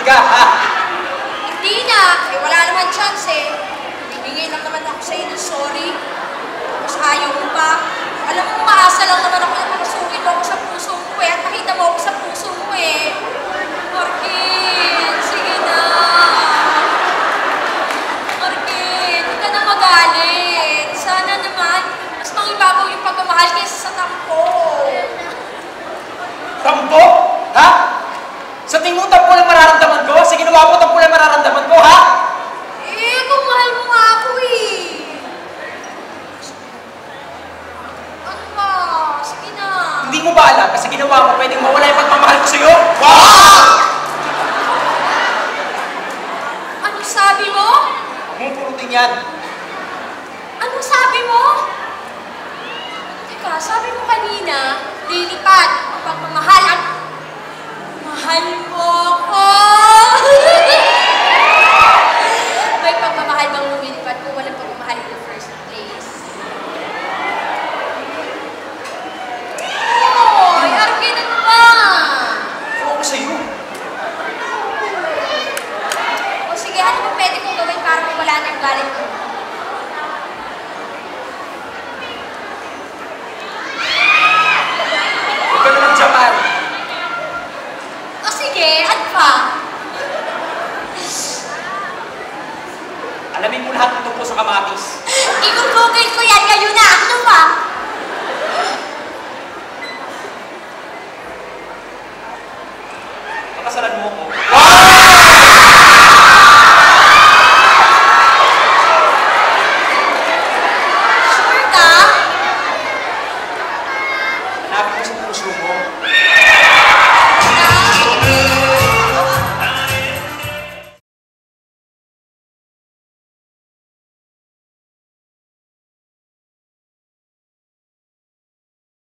Tumigil ka, ha? Hindi na. Eh, wala naman chance eh. Bibigay lang naman ako sa'yo ng sorry. Tapos ayaw mo pa. Alam mo, umaasa lang naman ako na makasungit ako sa puso mo eh. At nakita mo ako sa puso mo eh. Markin, sige na. Markin, huwag ka na magalit. Sana naman, mas mangibabaw yung pagmamahal kaysa sa tampo. Tampo? Ha? Sa tingin mo, tampo lang mararamdaman ko? Sa ginawa mo, tampo lang mararamdaman ko, ha? Eh, kung mahal mo nga ako eh. Ano ba? Sige na. Hindi mo ba alam, kasi ginawa mo, pwedeng mawala yung pagmamahal ko sa'yo? Wow! Anong sabi mo? Mong purutin yan. Anong sabi mo? Teka, sabi mo kanina, lilipad ang pagmamahal at mahal mo ko. May pagmamahal bang lumilipad kung walang pagmamahal in the first place? Oy, Arkin, ano ba? Ewan ko sa'yo. O sige, ano ba pwede kong gawin para mawala na yung galit ko? Huwag ka na mag-Japan. O sige, ano pa? Alamin mo lahat ng tungkol sa kamatis. Igugugol ko yan ngayon na. Ano ba?